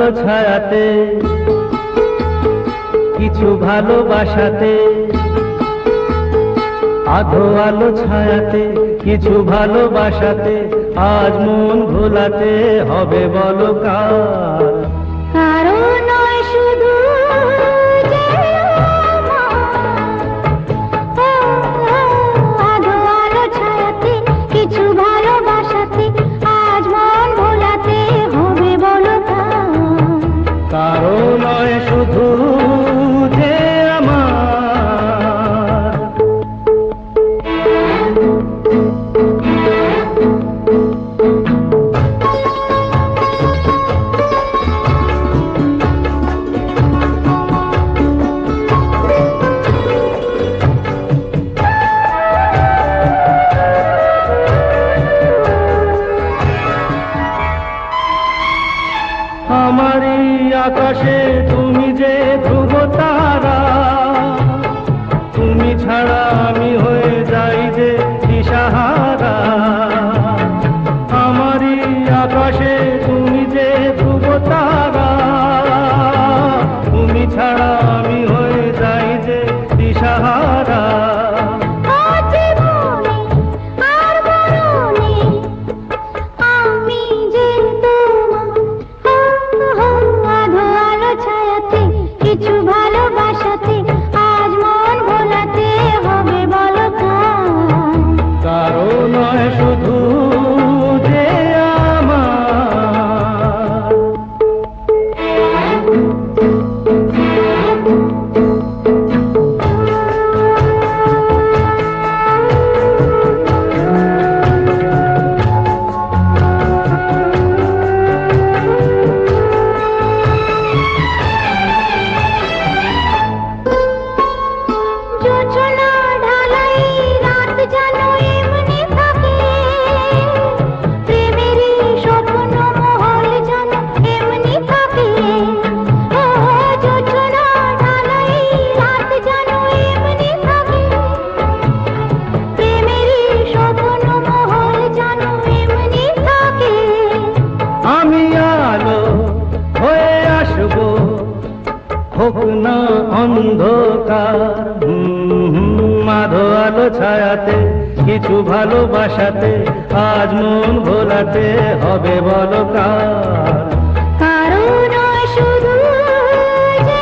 আলো ছায়াতে, কিছু ভালোবাসাতে, আধো আলো ছায়াতে, কিছু ভালোবাসাতে, আজ মন ভোলাতে হবে বলো কার? কারো নয় শুধু যে আধো আলো ছায়াতে, কিছু ভালোবাসাতে, আজ মন ভোলাতে হবে বলো কার? কারো নয় শুধু যে আমারই আকাশে তুমি যে ধ্রুব তারা, তুমি ছাড়া আমি হয়ে যাই যে দিশাহারা। আমারই আকাশে তুমি যে ধ্রুব তারা, তুমি ছাড়া আমি হয়ে যাই যে দিশাহারা। কিছু ভালোবাসাতে, আজ মন ভোলাতে হবে বলো কার? কারো নয় শুধু যে আমার। যোজনা ঢালাই রাত যেন এমনি থাকে, প্রেমেরই স্বপ্ন মহল যেন এমনি থাকে। ও যোজনা ঢালাই রাত যেন এমনি থাকে, প্রেমেরই স্বপ্ন মহল যেন এমনি থাকে। আমি আলো হয়ে আসবো, হোক না অন্ধকার। আধো আলো ছায়াতে, কিছু ভালোবাসাতে, আজ মন ভোলাতে হবে বলো কার? কারো নয় শুধু যে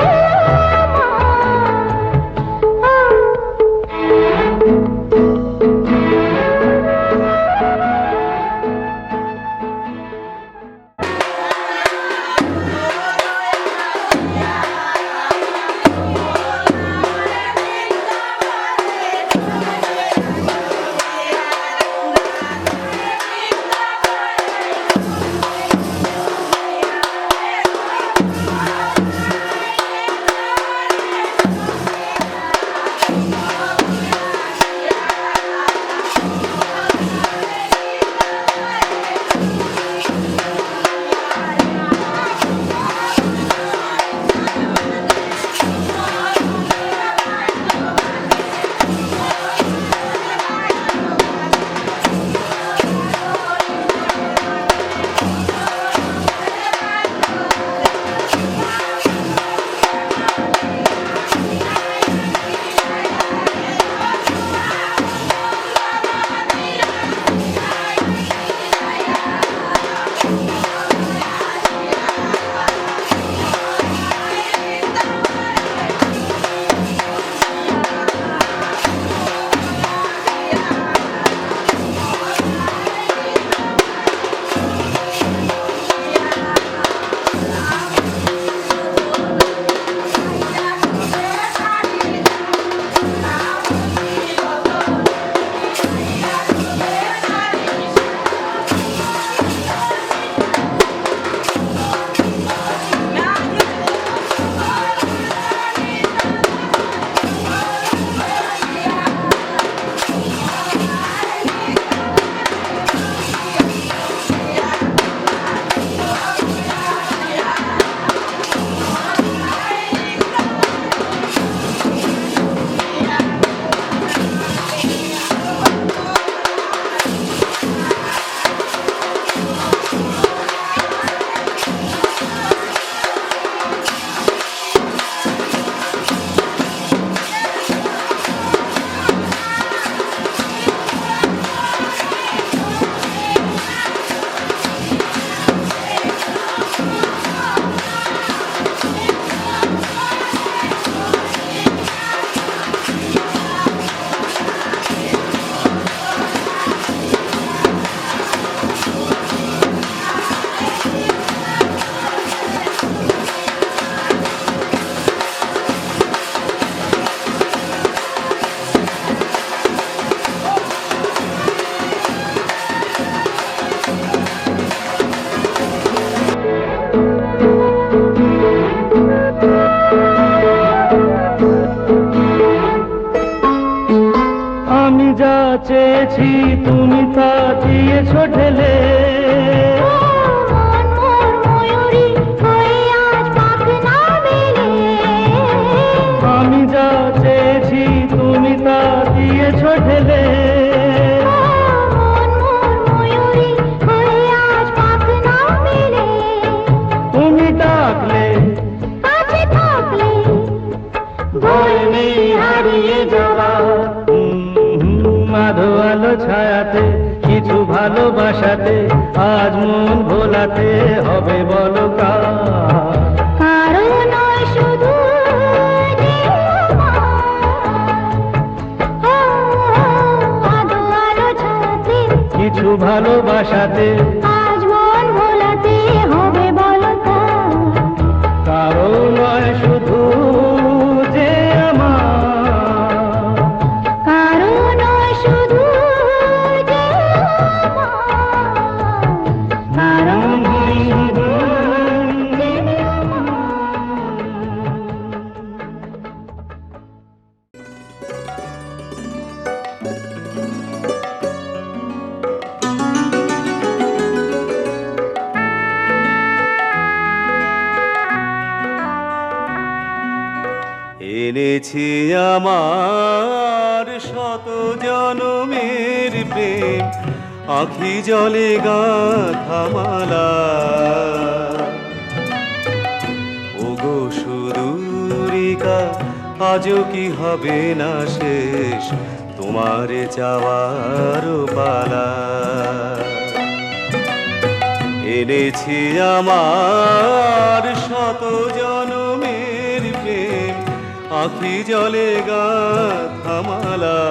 চেয়েছি তুমি তা দিয়েছো ঢেলে। মন মোর ময়ূরী হয়ে আজ পাখনা মেলে। আমি যা চেয়েছি তুমি তা দিয়েছো ঢেলে। মন মোর ময়ূরী হয়ে আজ পাখনা মেলে। তুমি ডাকলে কাছে থাকলে ভয় নেই হারিয়ে যাওয়া। মাধো আলো ছায়াতে কিছু ভালোবাসাতে আজ মন ভোলাতে হবে বলো কার। কারো নয় শুধু যে আমার। আলো আলো ছায়াতে কিছু ভালোবাসাতে আজ মন ভোলাতে হবে বলো কার। কারো নয় শুধু যে আমার। কারো নয় শুধু যে আমার। কারো নয় শুধু যে আমার। এনেছি আমার শত জনমের প্রেম আঁখি জলে গাঁথা মালা। ওগো সুদূরিকা আজও কি হবে না শেষ তোমার চাওয়ার পালা। এনেছি আমার শত জনমের প্রেম আঁখি জলে গাঁথা মালা।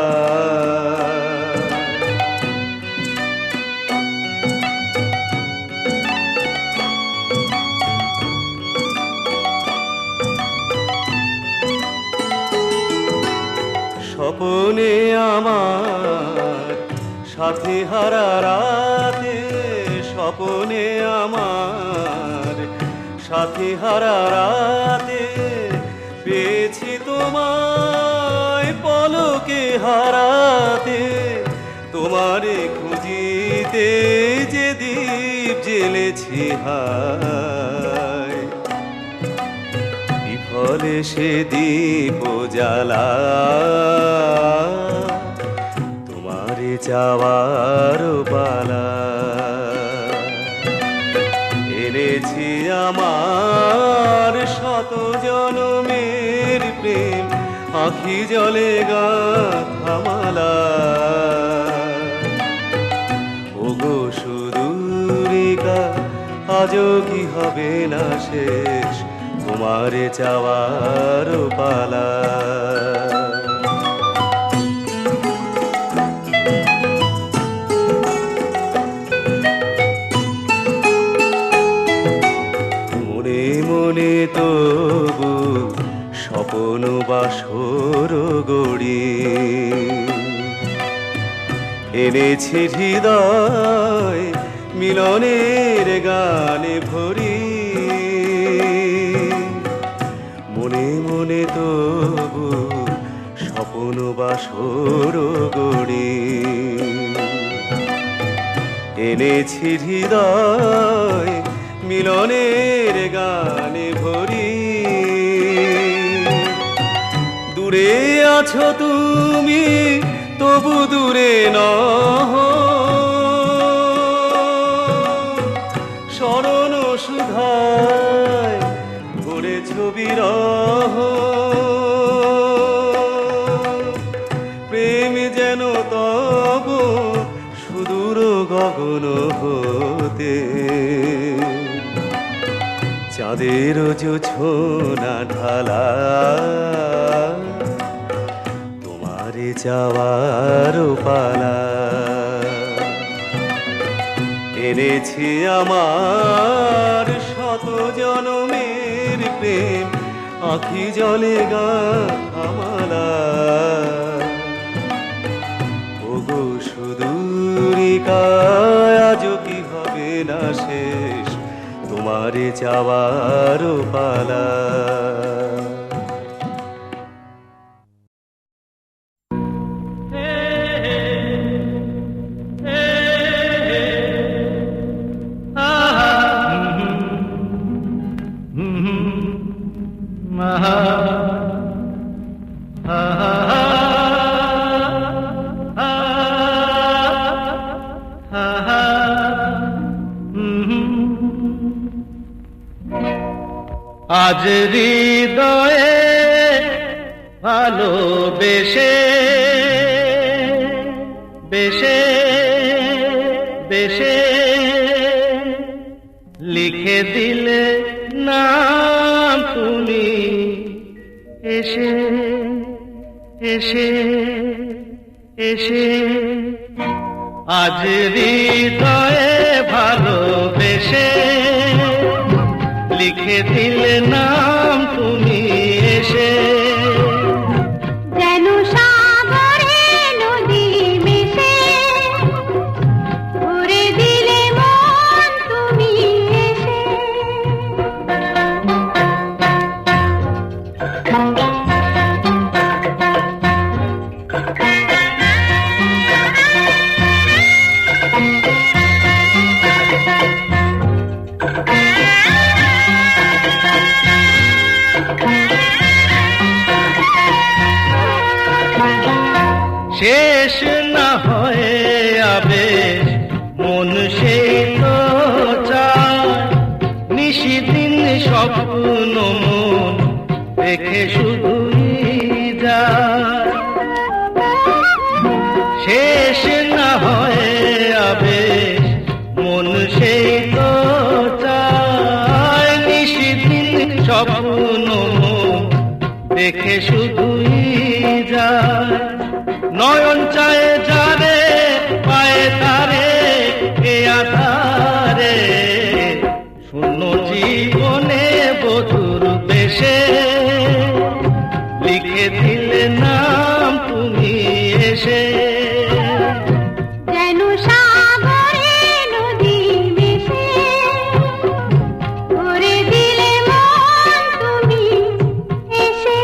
স্বপনে আমার সাথী হারা রাতে, স্বপনে আমার সাথী হারা রাতে পেয়েছি তোমায় পলকে হারাতে। তোমারে খুঁজিতে যে দীপ জ্বেলেছি হায়, বিফলে সে দীপ জ্বালা। তোমারে চাওয়ার পালা। এনেছি আমার শত জনমের প্রেম আঁখি জলে গাঁথা মালা। ওগো সুদূরিকা আজও কি হবে না শেষ তোমারে চাওয়ার পালা। মনে মনে তবু স্বপন বাসর গড়ি এনেছি হৃদয় মিলনের গানে ভরি। মনে মনে তবু স্বপন বাসর গড়ি এনেছি হৃদয় মিলনের গানে ভরি। দূরে আছো তুমি তবু দূরে নহ, স্মরণ সুধায় ভরেছ বিরহ। প্রেম যেন তব সুদূর গগন হতে, চাঁদের জোছনা ঢালা। তোমারে চাওয়ার পালা। এনেছি আমার শত জনমের প্রেম আঁখি জলে গাঁথা মালা। ওগো সুদূরিকা আজও কি হবে না শেষ তোমারে চাওয়ার পালা। মাহা আজ হৃদয়ে ভালোবেসে বেশে বেশে লিখে দিলে নাম তুমি এসে এসে এসে আজ হৃদয়ে ভালোবেসে লিখে দিলে নাম তুমি এসে যেন সাগরে নদী মিশে ভরে দিলে মন তুমি এসে শেষ না হয়ে আবেশ মন সেই তো চায় নিশিদিন স্বপ্ন মন দেখে শুধুই যায় শেষ না হয়ে আবেশ মন সেই তো চায় নিশিদিন স্বপ্ন মন দেখে শুধুই যায় নয়ন চায় যারে পায়ে তারে এ আধারে শূন্য জীবনে বধুর বেশে লিখে দিলে নাম তুমি এসে যেন সাগরে নদী মিশে ভরে দিলে মন তুমি এসে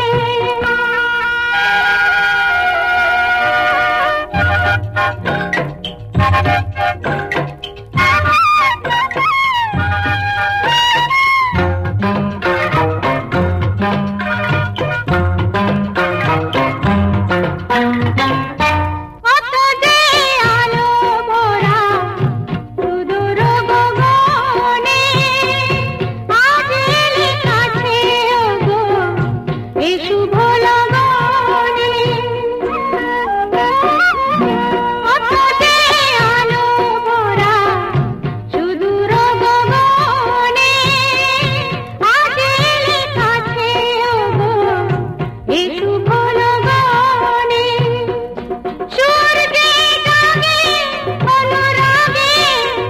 কত যে আলো ভরা সুদূর গগনে আজ এলে কাছে ওগো এ শুভ লগনে কত যে আলো ভরা সুদূর গগনে আজ এলে কাছে ওগো এ শুভ লগনে সূর্যে জাগে অনুরাগে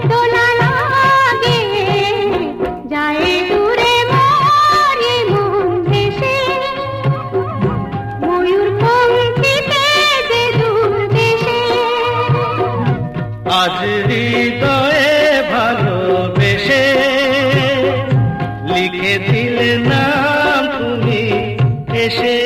দোলা লাগে যায় দূরে মরে মন ভেসে ময়ূর পঙ্খিতে যে দূর দেশে আজ হৃদয়ে ভালোবেসে লিখে দিলে নাম তুমি এসে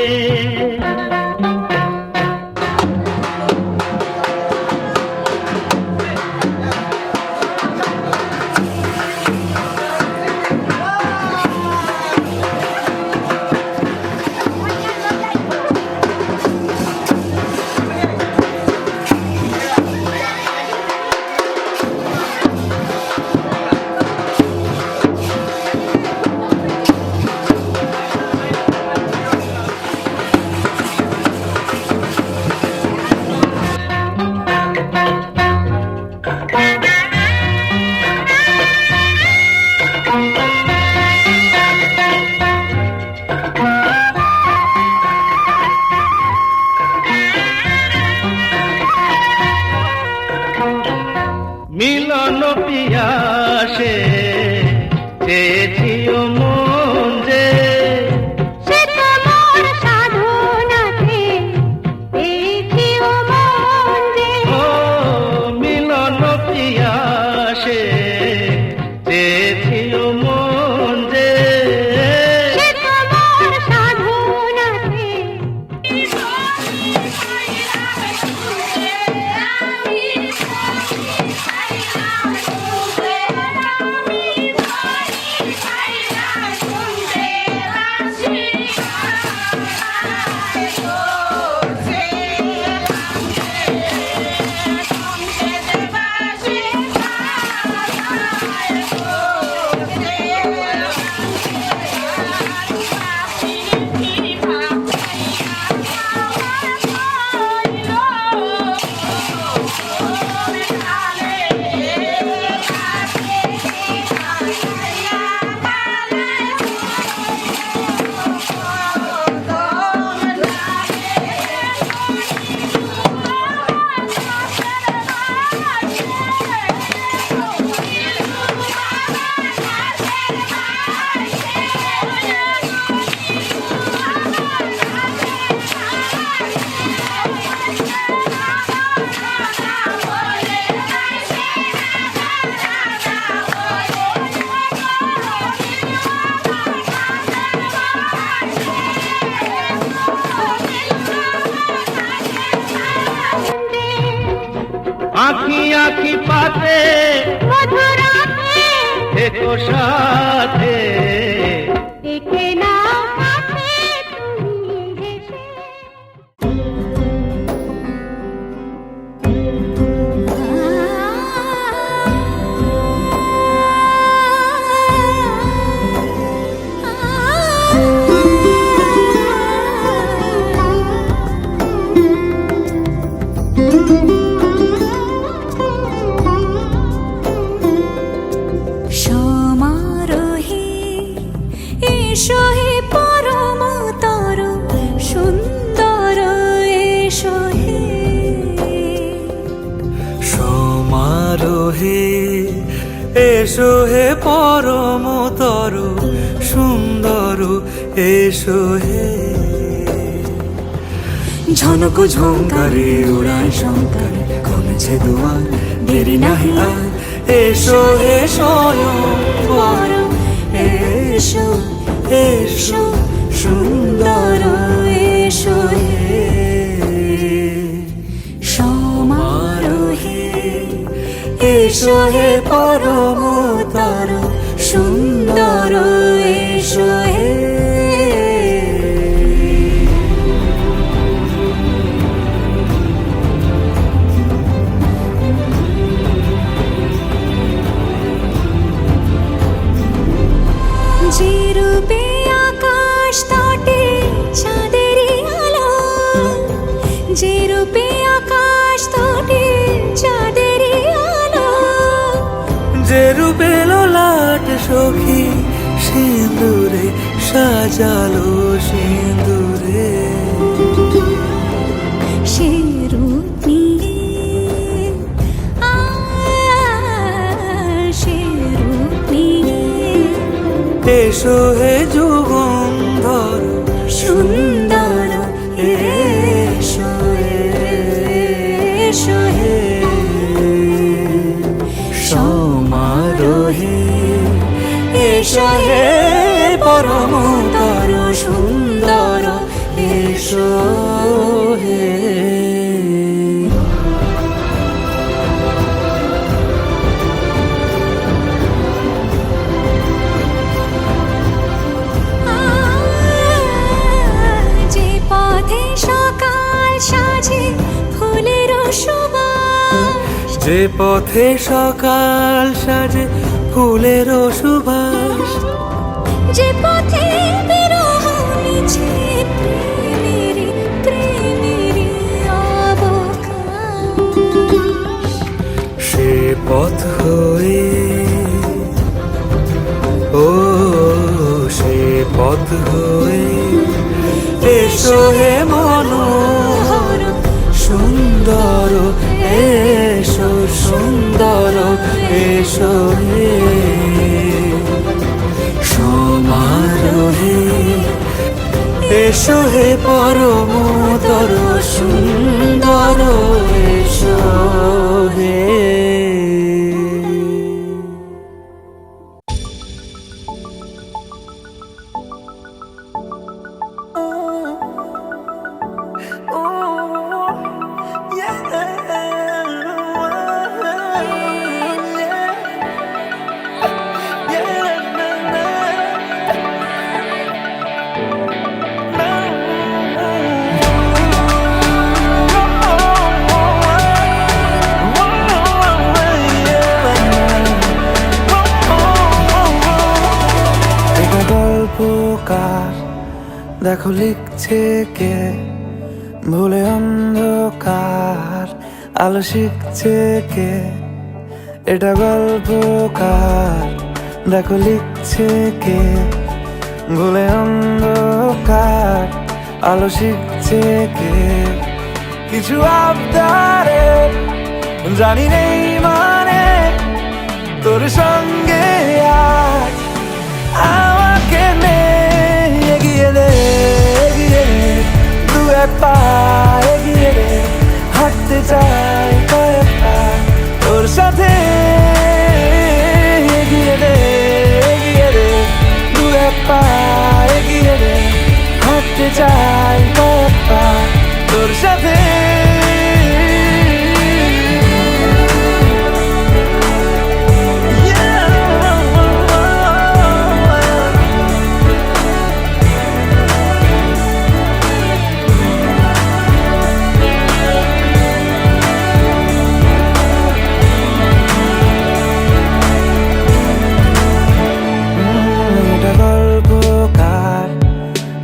আঁখি পাতে মধুরাতে থেকো সাথে দেখে নাও কাছে তুমি হেসে সমারোহে এসো হে পরমতর সুন্দর এসো হে সমারোহে এসো হে পরমতর সুন্দর এসো হে ঝনক ঝঙ্কারে উড়ায় শঙ্কারে কমেছে দুয়ার দেরি নাহি আর এসো হে স্বয়ং বর এসো এসো সুন্দর এসো হে সমারোহে এসো হে পরমতর সুন্দর এসো হে যে রূপে আকাশ তটে চাঁদেরই আলো যে রূপে আকাশ তটে চাঁদেরই আলো যে রূপে লোলাট সখী সিঁদুরে সাজালো সিঁদুরে সে রূপ নিয়ে সে রূপ নিয়ে এসো হে যুগন্ধর সুন্দর এসো এসো হে সমারোহে এসো হে পরমতর সুন্দর এসো হে যে পথে সকাল সাজে ফুলের সুবাস যে পথে সকাল সাজে ফুলের সুবাস যে পথে বিরহ মিছে প্রেমেরই প্রেমেরই অবকাশ সে পথ হয়ে ও সে পথ হয়ে এসো হে মনোহর সুন্দর এসো সুন্দর এসো হে সমারোহে এসো হে পরমতর সুন্দর এসো হে দেখো লিখছে কে ভুলে অন্ধকার আলো শিখছে কে এটা গল্পকার দেখো লিখছে কে ভুলে অন্ধকার আলো শিখছে কে কিছু আবদারে জানি নেই মানে তোর সঙ্গে আজ আমাকে নে এগিয়ে দে দু এক পা এগিয়ে দে হাঁটতে চাই কয়েক পা তোর সাথে এগিয়ে দে দু এক পা এগিয়ে দে হাঁটতে চাই কয়েক পা তোর সাথে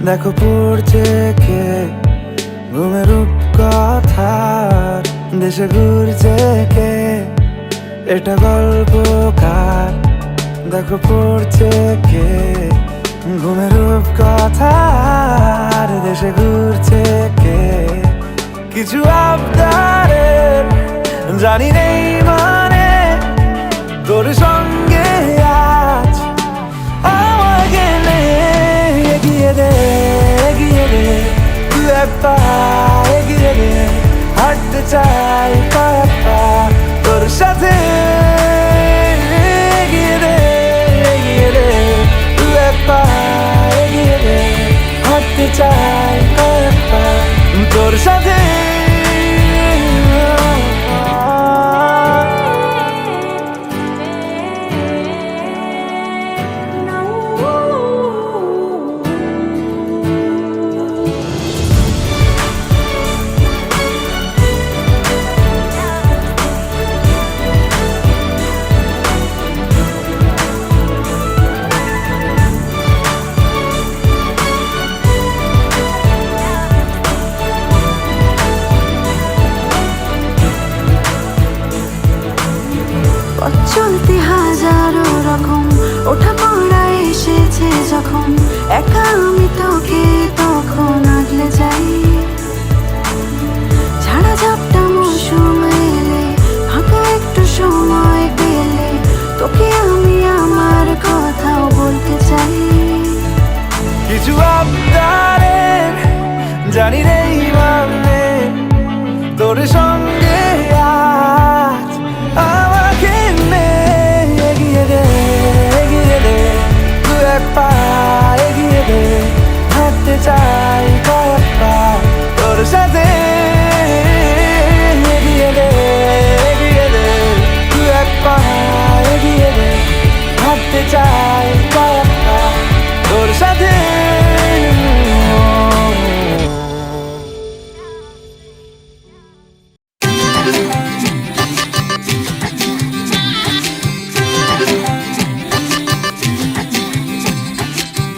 দেখো পড়ছে কে ঘুমের রূপকথা, দেশে ঘুরছে কে এটা গল্পকার। দেখো পড়ছে কে ঘুমের রূপকথা, দেশে ঘুরছে কে কিছু আবদারের জানি নেই মানে তোর সঙ্গে আজ আমাকে নে এগিয়ে দে তুই এক পা এগিয়ে দে, হাঁটতে চাই কয়েক পা তোর সাথে এগিয়ে দে তুই এক পা এগিয়ে দে, হাঁটতে চাই কয়েক পা তোর সাথে। পথ চলতে হাজারো রকম ওঠা পড়া এসেছে যখন, একা আমি তোকে তখন আগলে যাই। ঝাড়া ঝাপটা মৌসুম এলে, ফাঁকা একটু সময় পেলে তোকে আমি আমার কথাও বলতে চাই। কিছু আবদারের জানি নেই মানে তোর সঙ্গে আজ আমাকে নে এগিয়ে দে তুই এক পা এগিয়ে দে, হাঁটতে চাই কয়েক পা তোর সাথে এগিয়ে দে তুই এক পা এগিয়ে দে, হাঁটতে চাই কয়েক পা তোর সাথে।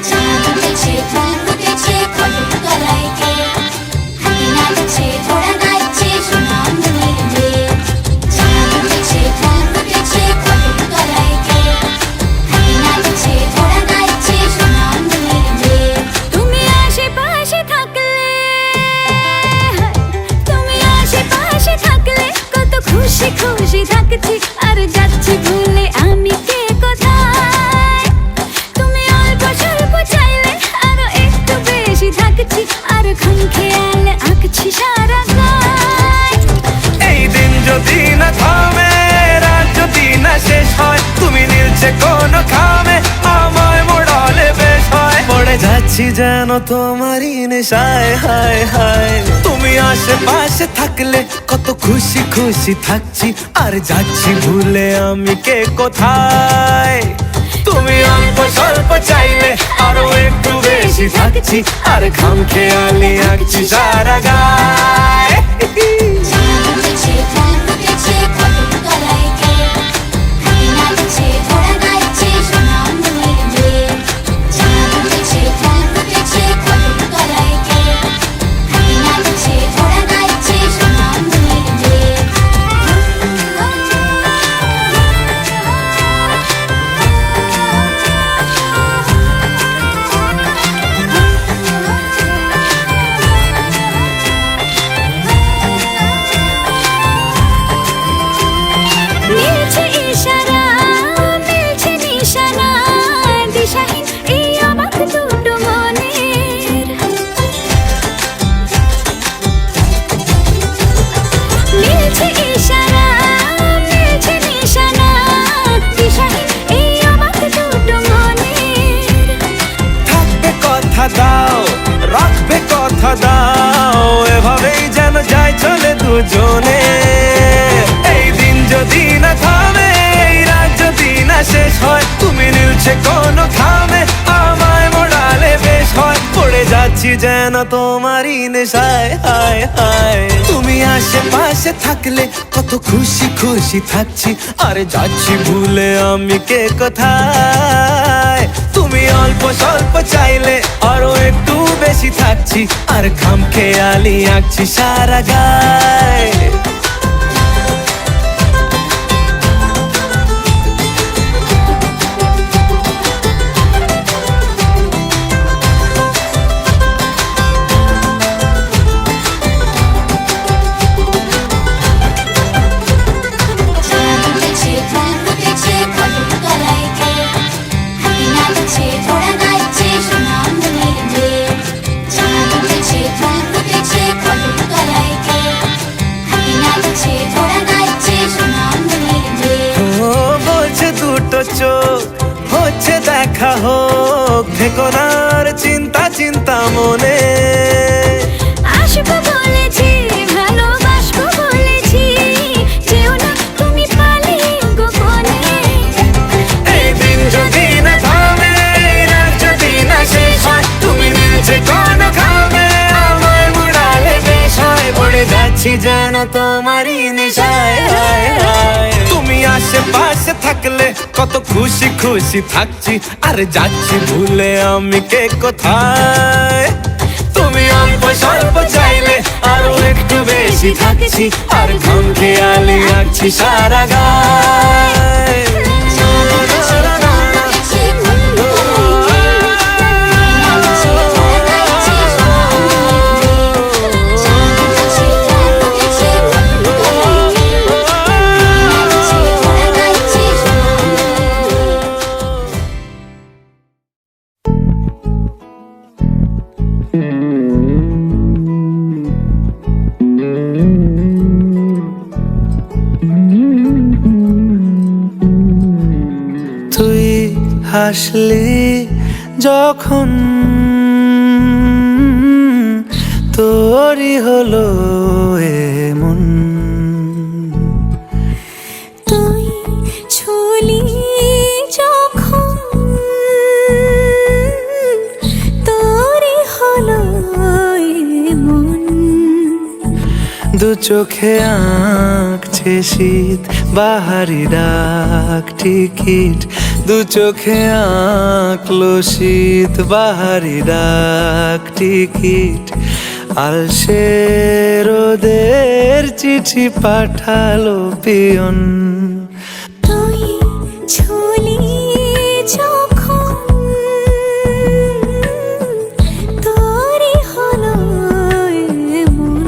চাঁদ উঠেছে, ফুল ফুটেছে, কদম তলায় কে হাতি নাচছে, ঘোড়া নাচছে, সোনা অন্ধকার মেয়ে। চাঁদ উঠেছে, ফুল ফুটেছে, কদম তলায় কে হাতি নাচছে, ঘোড়া নাচছে, সোনা অন্ধকার মেয়ে। তুমি আশেপাশে থাকলে, তুমি আশেপাশে থাকলে কত খুশি খুশি থাকছি, আর যাচ্ছি ভুলে আমি কে কোথায়। তুমি অল্প স্বল্প চাইলে আরো একটু বেশি থাকছি, আর খাম খেয়ালে আঁকছি সারা গায়। এই দিন যদি না থামে, রাত যদি না শেষ হয়, তুমি নীলছে কোন খামে আমায় মোড়ালে বেশ হয়। পড়ে যাচ্ছি যেন তোমারই নেশায়, হায় হায় তুমি আশেপাশে থাকলে কত খুশি খুশি থাকছি, আর যাচ্ছি ভুলে আমি কে কোথায়। তুমি অল্প স্বল্প চাইলে আরো একটু বেশি থাকছি, আর খাম খেয়ালি আঁকছি সারা গায়। চাঁদ উঠেছে, ফুল ফুটেছে, কদম তলায় কে হাতি নাচছে, ঘোড়া নাচছে, সোনা অন্ধকার মেয়ে। চাঁদ উঠেছে, ফুল ফুটেছে, কদম তলায় কে হাতি নাচছে, ঘোড়া নাচছে, সোনা অন্ধকার মেয়ে। মিলছে ইশারা, মিলছে নিশানা, দিশাহীন এই অবাক দুটো মনের। মিলছে ইশারা, মিলছে নিশানা, দিশাহীন এই অবাক দুটো মনের। থাকবে কথা দাও, রাখবে কথা দাও, এভাবেই যেন যায় চলে দুজনে। এই দিন যদি না থামে, এই রাত যদি না শেষ হয়, তুমি নীলছে কোন খামে আমায় মোড়ালে বেশ হয়। পড়ে যাচ্ছি যেন তোমারই নেশায়, হায় হায় তুমি আশেপাশে থাকলে কত খুশি খুশি থাকছি, আর যাচ্ছি ভুলে আমি কে কোথায়। তুমি অল্প স্বল্প চাইলে আরো একটু বেশি থাকছি, আর খাম খেয়ালি আঁকছি সারা গায়ে। চাঁদ উঠেছে ফুল ফুটেছে কদম তলাইতে, হাতি নাচছে ঘোড়া নাচছে সোনামণির মেয়ে। চাঁদ উঠেছে ফুল ফুটেছে কদম তলাইতে, হাতি নাচছে ঘোড়া নাচছে সোনামণির মেয়ে। ও বলছে দুটো চোখ হচ্ছে দেখা হোক, থেকো না আর চিন্তা চিন্তা মনে। আসবো বলেছি ভালোবাসবো বলেছি, যেও না তুমি পালিয়ে গোপনে। এই দিন যদি না থামে, রাত যদি না শেষ হয়, তুমি নিচে কোন খাবে আমার মুড়ালে বেশ হয়। পড়ে যাচ্ছি যেন তোমারই নেশায়, হায় হায়। তুমি আশেপাশে থাকলে কত খুশি খুশি থাকছি, আর যাচ্ছি ভুলে আমি কে কোথায়। তুমি অল্প স্বল্প চাইলে আরো একটু বেশি থাকছি, আর ঘুম খেয়ালি আঁকছি সারা গায়ে। তুই হাসলি যখন তোরই হলো এমন, তুই ছুলি যখন তোরই হলো মন। দু চোখে আঁকছে শীত বাহারি ডাক টিকিট, দু চোখে আঁকলো শীত বাহারি ডাক টিকিট। আলসে রোদের চিঠি পাঠালো পিয়ন, তুই ছুলি যখন তোরই হলো মন।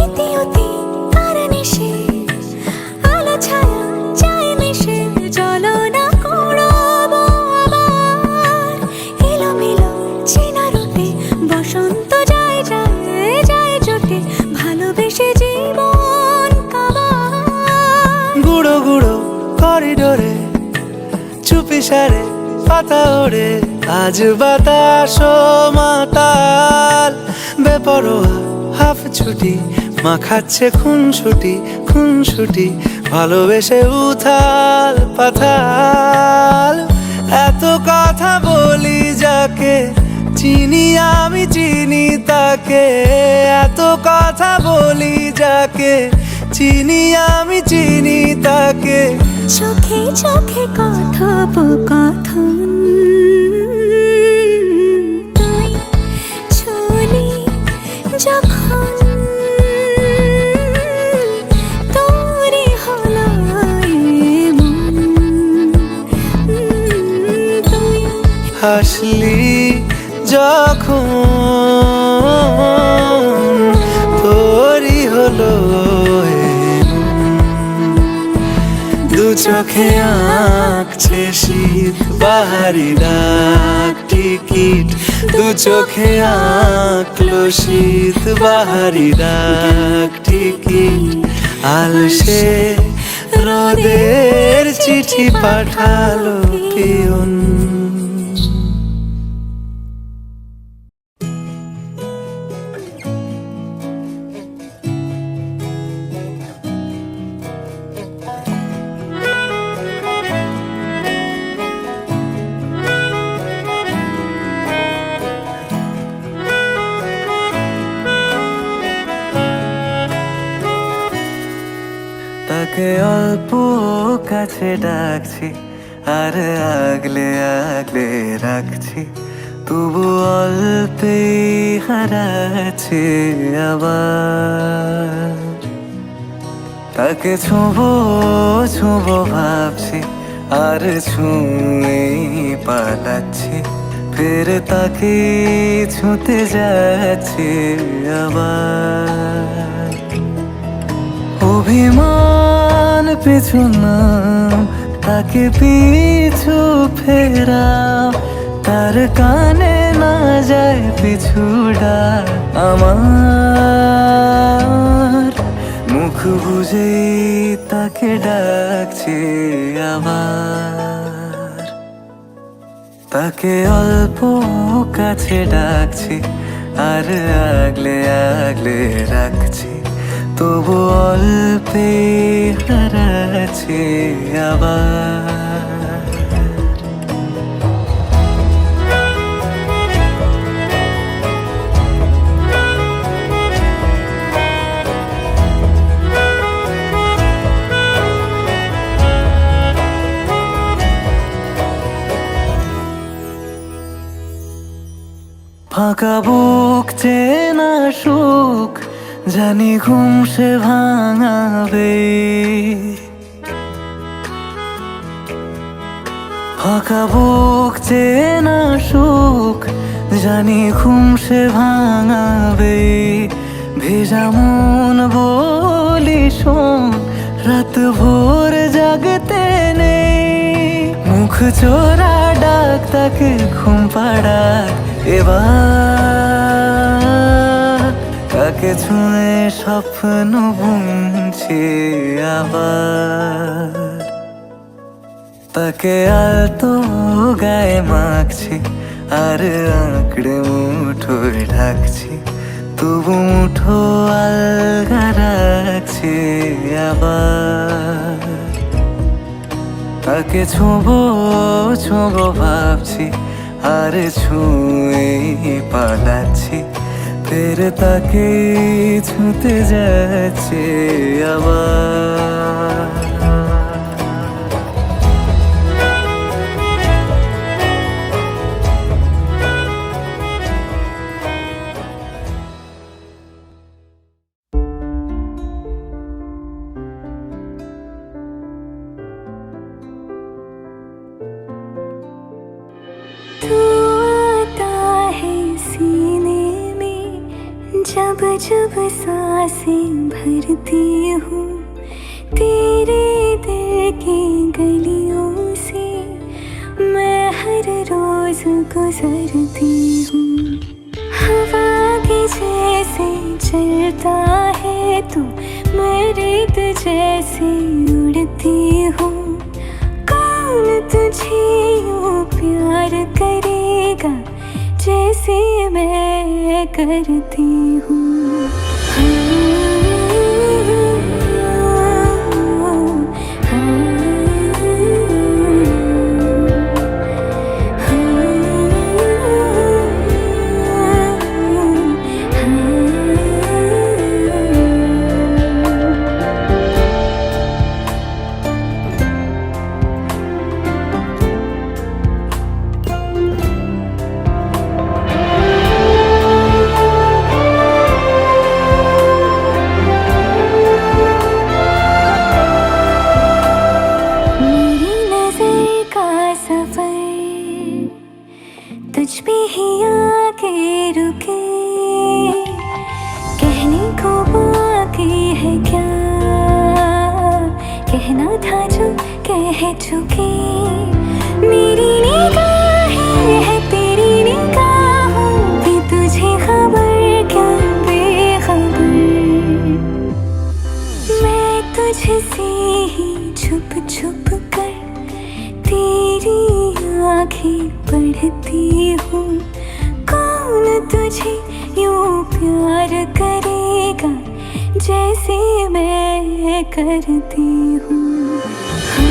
ইতিউতি কার নেশে, আলো ছায়া যায় মিশে, চলো না কুড়াবো আবার এলোমেলো চেনা রূপে। বসন্ত যায় যায় যায় জোটে, ভালোবেসে জীবন কাবার। গুঁড়ো গুঁড়ো করিডোরে চুপি সারে পাতা ওড়ে, আজ বাতাস মাতাল বেপরোয়া হাফ ছুটি, মাখাচ্ছে খুন ছুটি ভালোবেসে উথাল পাথাল। এত কথা বলি যাকে চিনি আমি চিনি তাকে, এত কথা বলি যাকে চিনি আমি চিনি তাকে। চোখে চোখে কথোপকথন, তুই ছুলি যখন তোরই হলো মন। তুই হাসলি যখন তোরই হলো দু চোখে আঁকছে শীত বাহারি ডাক টিকিট, দু চোখে আঁকলো শীত বাহারি ডাক টিকিট। আলসে রোদের চিঠি পাঠালো পিয়ন। তাকে অল্প কাছে ডাকছি আর আগলে আগলে রাখছি, তবু অল্পে হারাচ্ছে আবার। তাকে ছোঁবো ছোঁবো ভাবছি আর ছুঁয়ে পালাচ্ছি, ফের তাকে ছুঁতে যাচ্ছে আবার। অভিমান পিছু নাম, তাকে পিছু ফেরা, তার কানে না যায় পিছু ডাক আমার। মুখ বুঝে তাকে ডাকছে আবার। তাকে অল্প কাছে ডাকছি আর আগলে আগলে রাখছি, তবু অল্পে হারাচ্ছে আবার। ফাঁকা বুক চেনা সুখ জানি ঘুম সে ভাঙাবে, ফাঁকা বুক চেনা সুখ জানি ঘুম সে ভাঙাবে। ভেজা মন বলি শোন, রাত ভোর জাগতে নেই, মুখ চোরা ডাক তাকে ঘুম পাড়াক এবার। তাকে ছুঁয়ে স্বপ্ন বুনছি আবার। তাকে আলতো গায়ে মাখছি আর আঁকড়ে মুঠোয় ঢাকছি, তবু মুঠো আলগা রাখছি আবার। তাকে ছোঁবো ছোঁবো ভাবছি আর ছুঁয়ে পালাচ্ছি, ফের তাকে ছুঁতে যাচ্ছে আবার। तू आता है सीने में, जब जब सांसें भरती हूँ, तेरे दिल की गलियों से मैं हर रोज गुजरती हूँ। हवा के जैसे चलता है तू, मैं रेत जैसे उड़ती हूँ। कौन तुझे यूं प्यार करेगा जैसे मैं करती हूँ। तुझ पे ही आके रुके, कहने को बाकी है क्या, कहना था जो कह चुके। मेरी निगाहें है तेरी निगाहों की, तुझे खबर क्या बेखबर। मैं तुझसे ही छुप छुप कर तेरी आँखें पढ़ती हूँ। कौन तुझे यूं प्यार करेगा जैसे मैं करती हूँ। हाँ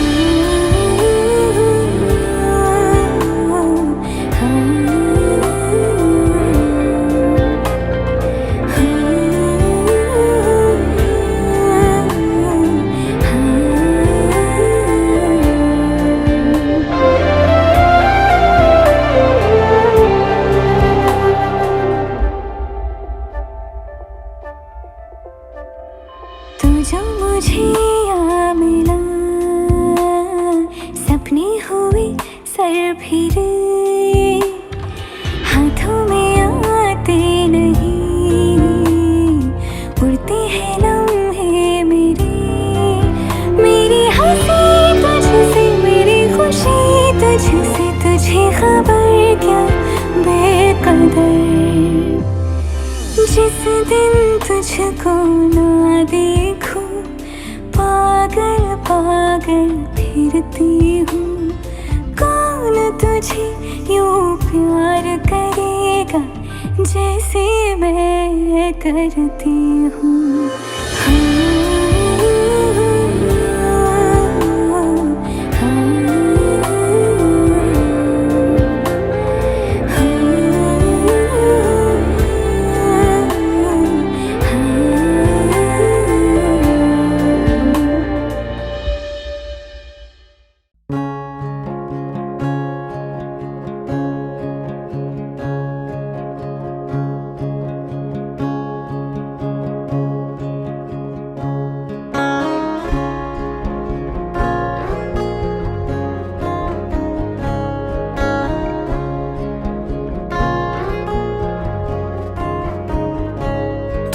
पर फिरे हाथों में आते नहीं, उड़ते हैं लम्हे मेरे, मेरी हंसी तुझसे, मेरी खुशी तुझसे, तुझे खबर क्या बेकदर। जिस दिन तुझको ना देखूं पागल पागल फिरती हूँ। कौन तुझे यूं प्यार करेगा जैसे मैं करती हूँ।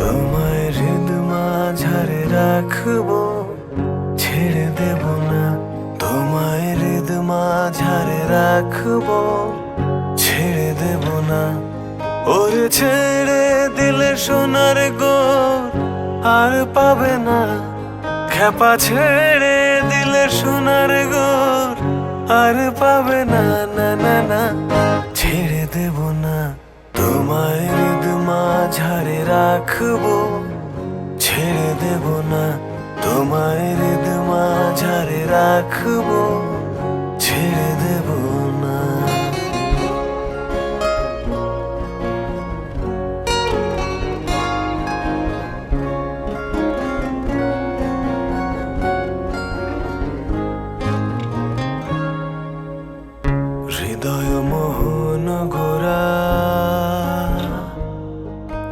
তোমায় হৃদ মাঝারে রাখবো, ছেড়ে দেব না। তোমায় হৃদ মাঝারে রাখবো, ছেড়ে দেব না। ওরে ছেড়ে দিলে সোনার গোর আর পাবে না। খেপা ছেড়ে দিলে সোনার গোর আর পাবে না, না না না। ছেড়ে দেব না, তোমায় হৃদ মাঝারে রাখবো, ছেড়ে দেব না। তোমায় হৃদ মাঝারে রাখবো, ছেড়ে দেব না। হৃদয় মোহন গোরা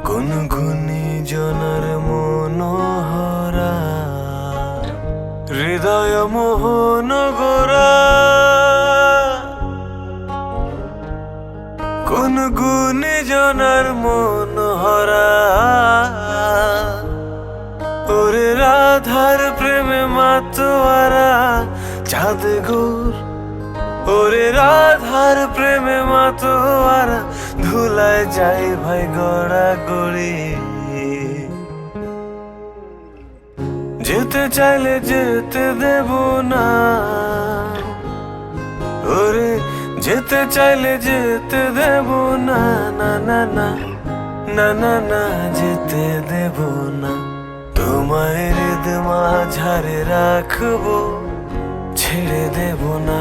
গুনগুনি জনার মনোহরা। হৃদয় মোহন গোরা গুনগুনি জনার মনোহরা। ওরে রাধার প্রেমে মাতোয়ারা চাঁদ গোর। ওরে রাধার প্রেমে মাতোয়ারা ধুলায় যাই ভাই গড়া গড়ি। যেতে চাইলে যেতে দেব না, ওরে যেতে চাইলে যেতে দেব না, না না না না না না, যেতে দেব না। তোমায় হৃদ মাঝারে রাখবো, ছেড়ে দেব না।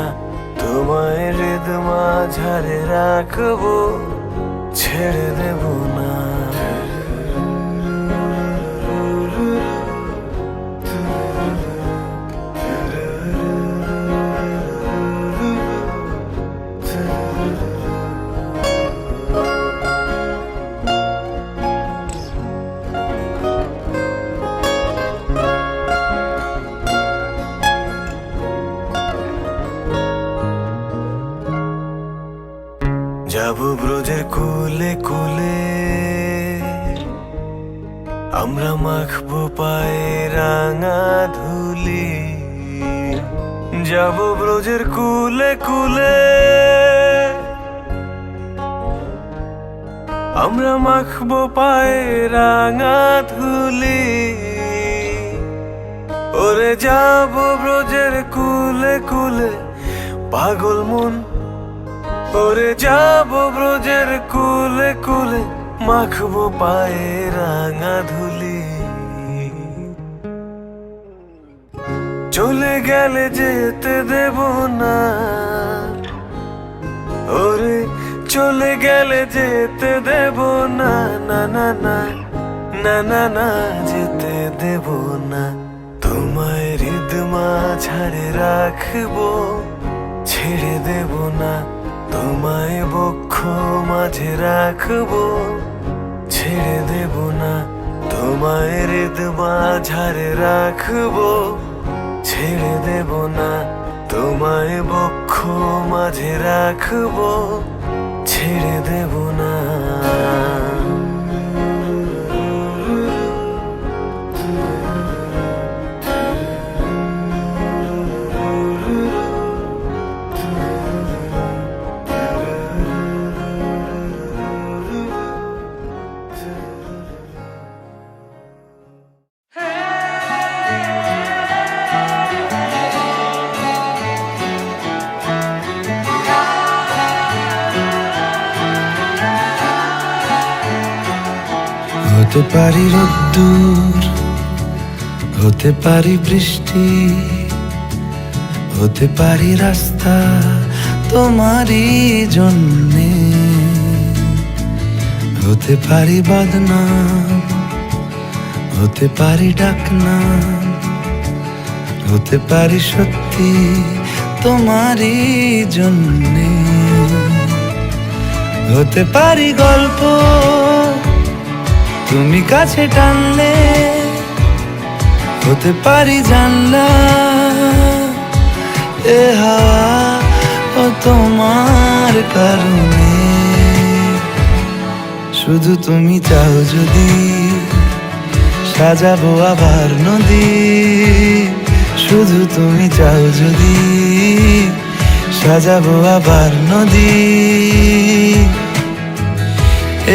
তোমায় হৃদ মাঝারে রাখবো, ছেড়ে দেব না। যাব ব্রজের কুলে কুলে, আমরা মাখবো পায়ে রাঙা ধুলি। যাব ব্রজের কুলে কুলে, আমরা মাখবো পায়ে রাঙা ধুলি। ওরে যাব ব্রজের কুলে কুলে পাগল মন। ওরে যাব ব্রজের কুলে কুলে মাখবো পায়ে রাঙা ধুলি। চলে গেলে যেতে দেব না, ওরে চলে গেলে যেতে দেব না, না না না না না না, যেতে দেব না। তোমায় হৃদ মাঝারে রাখবো, ছেড়ে দেব না। তোমায় বক্ষ মাঝে রাখবো, ছেড়ে দেব না। তোমায় হৃদ মাঝারে রাখবো, ছেড়ে দেব না। তোমায় বক্ষ মাঝে মাঝে রাখবো, ছেড়ে দেব না। হতে পারি রোদ্দুর, হতে পারি বৃষ্টি, হতে পারি রাস্তা তোমারই জন্যে, হতে পারি বদনাম, হতে পারি ডাকনাম, হতে পারি সত্যি তোমারই জন্যে, হতে পারি গল্প তুমি কাছে টানলে, হতে পারি জানলা এ হাওয়া ও তোমার কারণে। শুধু তুমি চাও যদি সাজাবো আবার নদী, শুধু তুমি চাও যদি সাজাবো আবার নদী।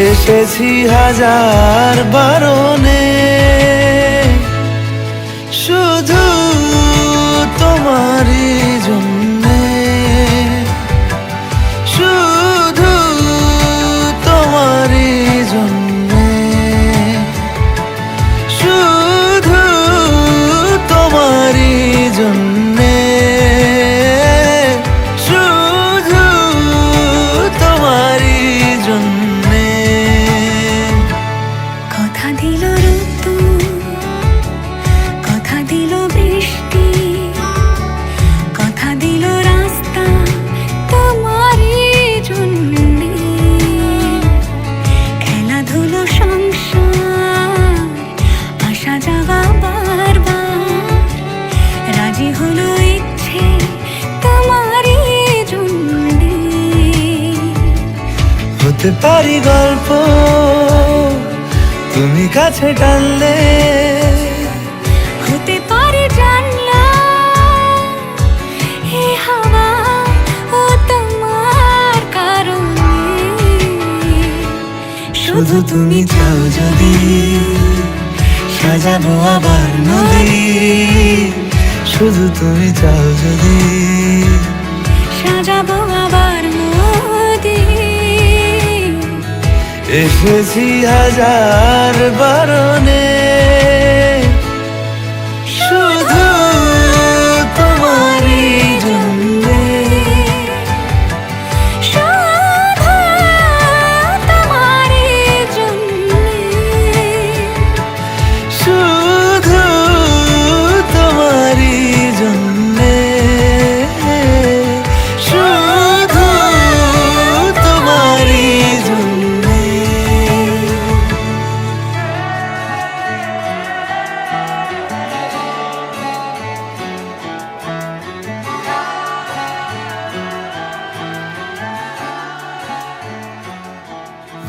এসেছি হাজার বারণে, শুধু তোমারই জন্যে, শুধু তোমারই জন্যে, শুধু তোমারই জন্যে, শুধু তোমারই জন্যে। কথা দিল ঋতু, কথা দিল বৃষ্টি, কথা দিল রাস্তা তোমারই জন্যে, খেলাধুলো সংসার আশা জাগা বারবার, রাজি হলো ইচ্ছে তোমারই জন্যে। হতে পারি গল্প তুমি কাছে টানলে, হতে পারে জানলা হে হাওয়া ও তোমার কারণে। শুধু তুমি চাও যদি সাজাবো আবার নদী, শুধু তুমি চাও যদি সাজাবো আবার নদী। এসেছি হাজার বারণে, শুধু তোমারই জন্যে, শুধু তোমারই জন্যে, শুধু তোমারই জন্যে, শুধু তোমারই জন্যে।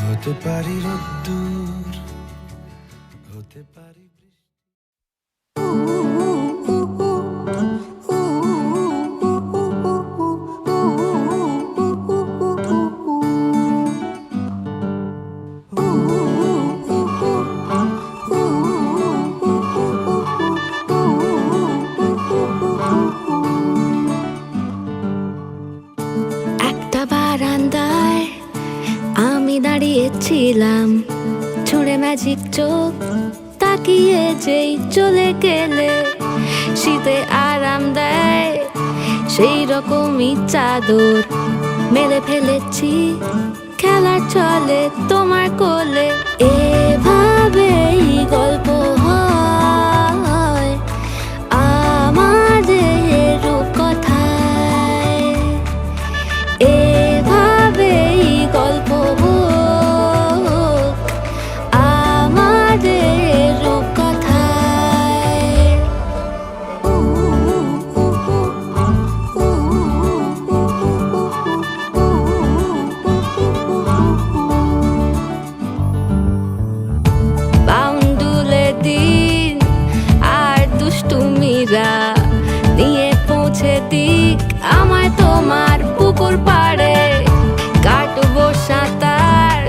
হতে পারি রোদ্দুর, হতে পারি বৃষ্টি। একটা বারান্দায় আমি দাঁড়িয়েছিলাম, ছুঁড়ে ম্যাজিক চোখ তাকিয়ে যেই চলে গেলে, শীতে আরাম দেয় সেই রকমই চাদর মেলে ফেলেছি, খেলার চলে তোমার কোলে। এভাবেই গল্প হয় আমাদের রূপকথায়, এভাবেই গল্প হোক আমাদের রূপকথায়। আমায় তোমার পুকুর পাড়ে কাটবো সাঁতার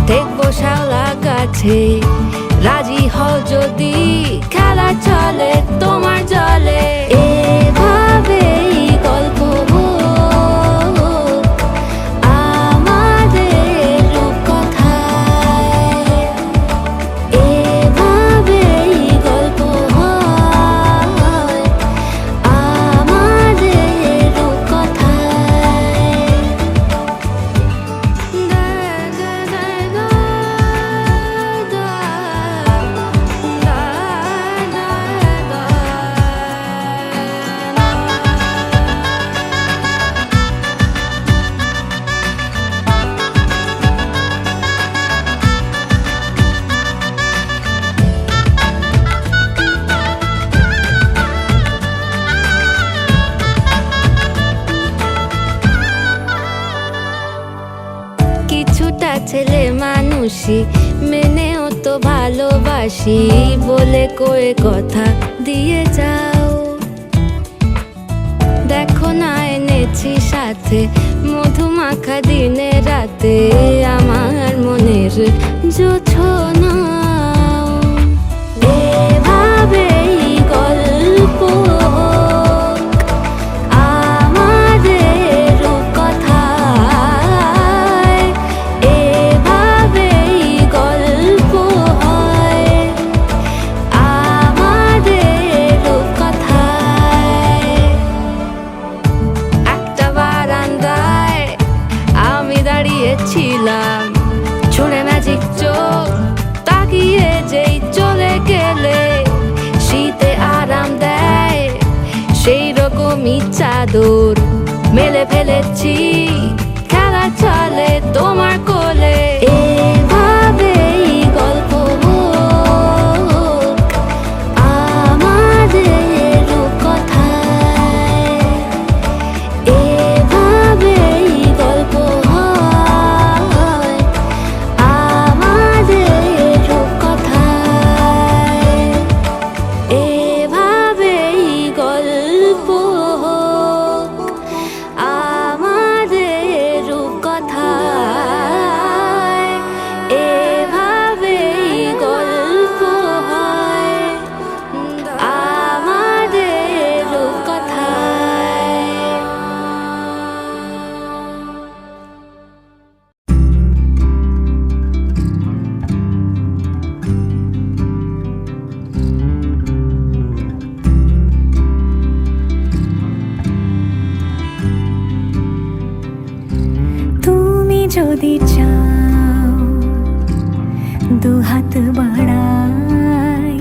দেখবো শাওলা গাছে রাজি হও যদি খেলা চলে তোমার জলে এভাবেই গল্প হোক আমাদের রূপকথায় এভাবেই গল্প হয় আমাদের রূপকথায় কিছুটা ছেলে মানুষই মেনেও তো ভালোবাসি বলে কয়ে কথা দিয়ে যাও দেখো না এনেছি সাথে মধুমাখা দিনে রাতে আমার মনের জোছনা এভাবেই গল্প হোক আমাদের রূপকথায় এভাবেই গল্প হয় আমাদের রূপকথায় একটা বারান্দায় আমি দাঁড়িয়েছিলাম ছুঁড়ে ম্যাজিক চোখ তাকিয়ে যেই চলে গেলে শীতে আরাম দেয় সেই রকমই চাদর মেলে ফেলেছি খেলা চলে তোমার কোলে এভাবেই গল্প হোক আমাদের রূপকথায় এভাবেই গল্প হয় আমাদের রূপকথায় এভাবেই গল্প হোক আমাদের রূপকথায় এভাবেই গল্প হয় আমাদের রূপকথায় তুমি যদি চাও দুহাত বাড়াই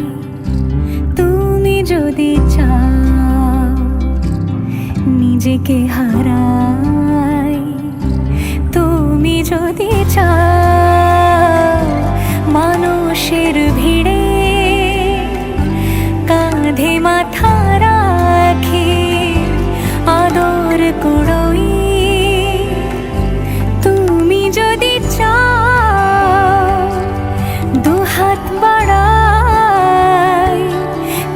তুমি যদি চাও নিজেকে হারাই তুমি যদি চাও মানুষের ভিড়ে কাঁধে মাথা রাখি আদর কুড়োই তুমি যদি চাও দুহাত বাড়াই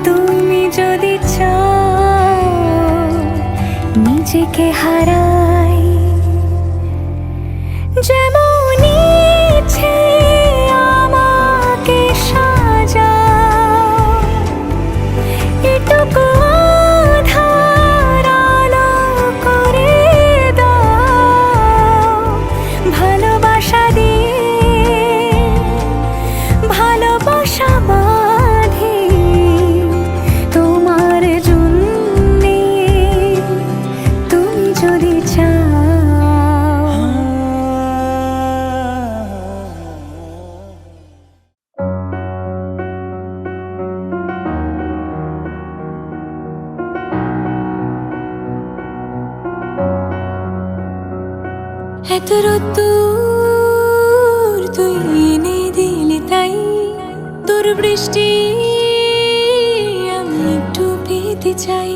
তুমি যদি চাও নিজেকে হারাই যেমন ইচ্ছে আমাকে সাজাও এটুকু আধার আলো করে দাও ভালোবাসা দিয়ে ভালোবাসা বাঁধি তোমার জন্যে তুমি যদি চাও এত রোদ্দুর তুই এনে দিলি তাই তোর বৃষ্টি আমি একটু পেতে চাই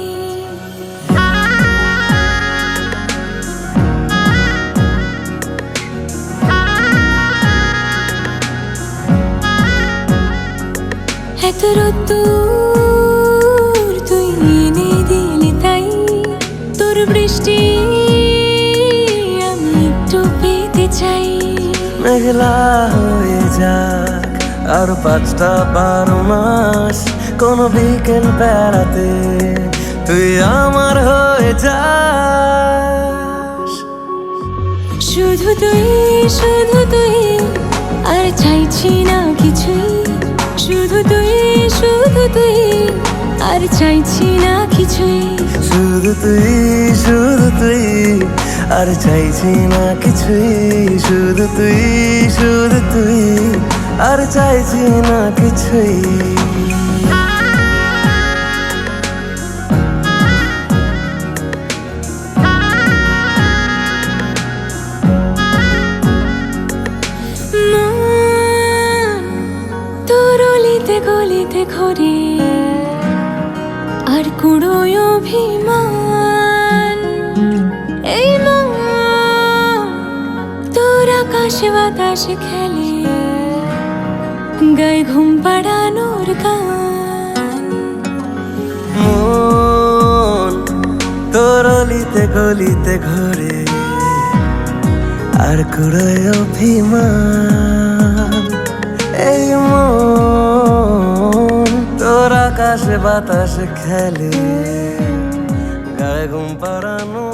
এত রোদ্দুর তুই এনে দিলি তাই তোর তোর বৃষ্টি আমি একটু পেতে চাই। মেঘলা হয়ে যাক আর 5টা 12 মাস, কোন বিকেল বেড়াতে তুই আমার হয়ে যাস। শুধু তুই আর চাইছি না কিছুই, শুধু তুই আর চাইছি না কিছুই। শুধু তুই আর চাইছি না কিছুই, শুধু তুই আর চাইছি না কিছুই। তোর অলিতে গলিতে ঘরে আর কুড়োয় অভিমান, এই মন তোর আকাশে বাতাসে খেলে গায়ে ঘুম পাড়ানোর গান। মন তোর অলিতে গলিতে ঘরে আর কুড়ায় অভিমান, এই মন তোর আকাশে বাতাসে খেলে গায়ে ঘুম পাড়ানো